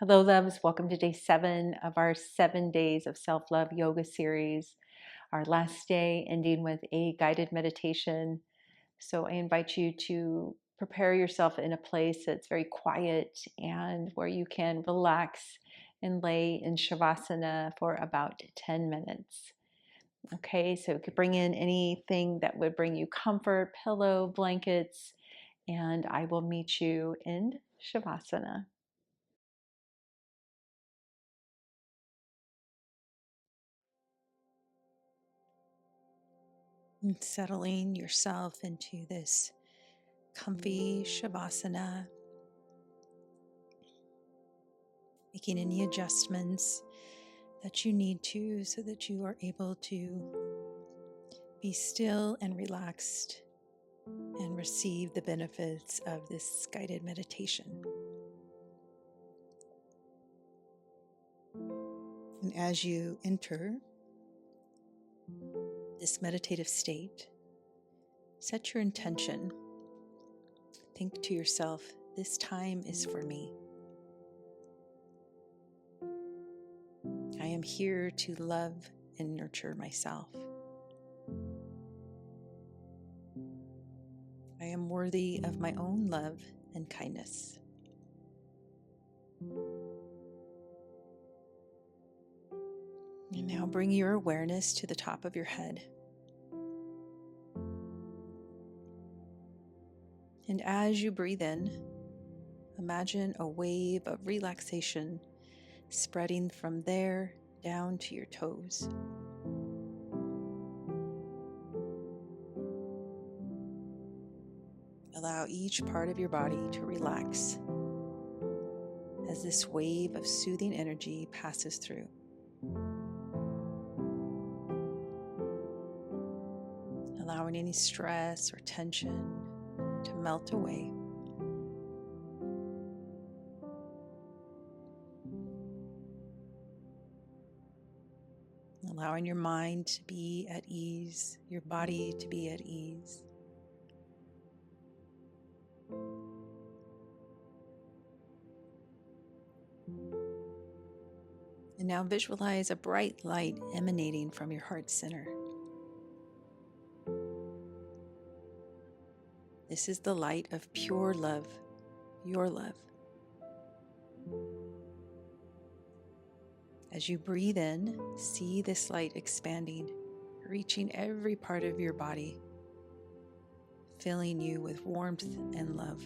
Hello, loves. Welcome to day 7 of our 7 days of self love yoga series. Our last day ending with a guided meditation. So I invite you to prepare yourself in a place that's very quiet and where you can relax and lay in Shavasana for about 10 minutes. Okay, so you could bring in anything that would bring you comfort, pillow, blankets, and I will meet you in Shavasana. And settling yourself into this comfy shavasana, making any adjustments that you need to so that you are able to be still and relaxed and receive the benefits of this guided meditation. And as you enter this meditative state, set your intention. Think to yourself, this time is for me. I am here to love and nurture myself. I am worthy of my own love and kindness. And now bring your awareness to the top of your head. And as you breathe in, imagine a wave of relaxation spreading from there down to your toes. Allow each part of your body to relax as this wave of soothing energy passes through. Allowing any stress or tension to melt away. Allowing your mind to be at ease, your body to be at ease. And now visualize a bright light emanating from your heart center. This is the light of pure love, your love. As you breathe in, see this light expanding, reaching every part of your body, filling you with warmth and love.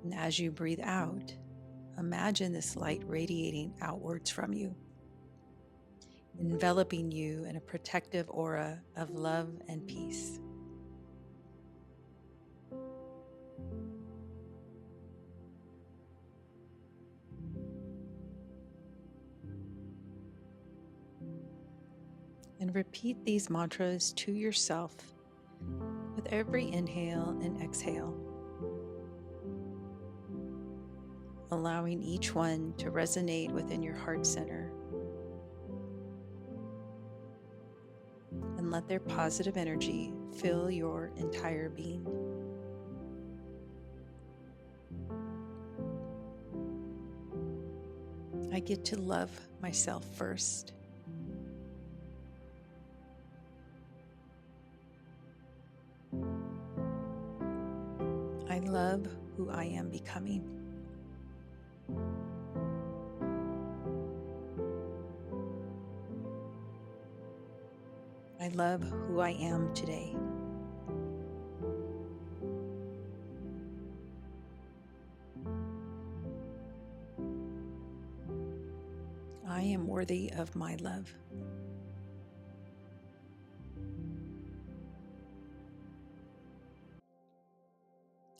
And as you breathe out, imagine this light radiating outwards from you, enveloping you in a protective aura of love and peace. And repeat these mantras to yourself with every inhale and exhale, allowing each one to resonate within your heart center and let their positive energy fill your entire being. I get to love myself first. I love who I am becoming. I love who I am today. I am worthy of my love.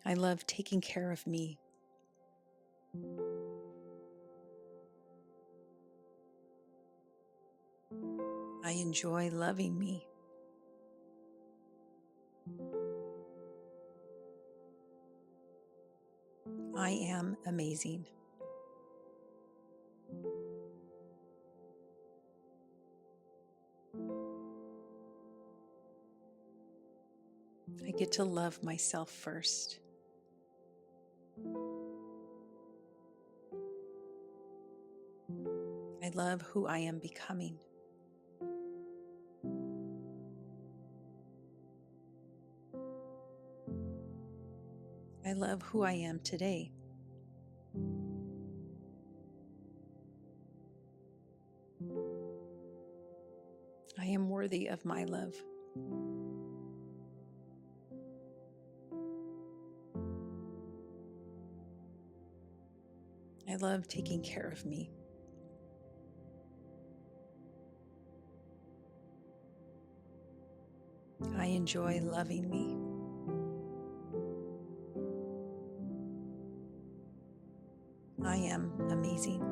I love taking care of me. I enjoy loving me. I am amazing. I get to love myself first. love who I am becoming. I love who I am today. I am worthy of my love. I love taking care of me. I enjoy loving me. I am amazing.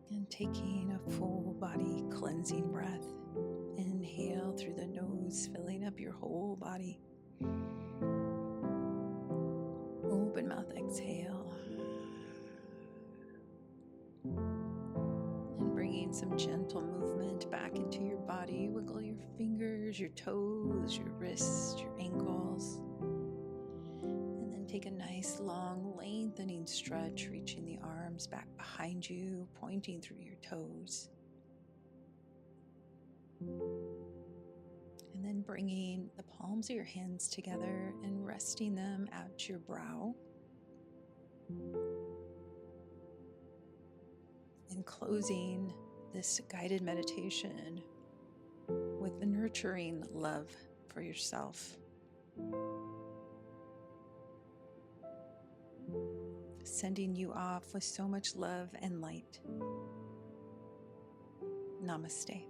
And taking a full body cleansing breath. Inhale through the nose, filling up your whole body. Open mouth, exhale. And bringing some gentle movement back into your body. Wiggle your fingers, your toes, your wrists, your ankles. And then take a nice long lengthening stretch, reaching the arms back behind you, pointing through your toes. And then bringing the palms of your hands together and resting them at your brow. And closing this guided meditation with the nurturing love for yourself. Sending you off with so much love and light. Namaste.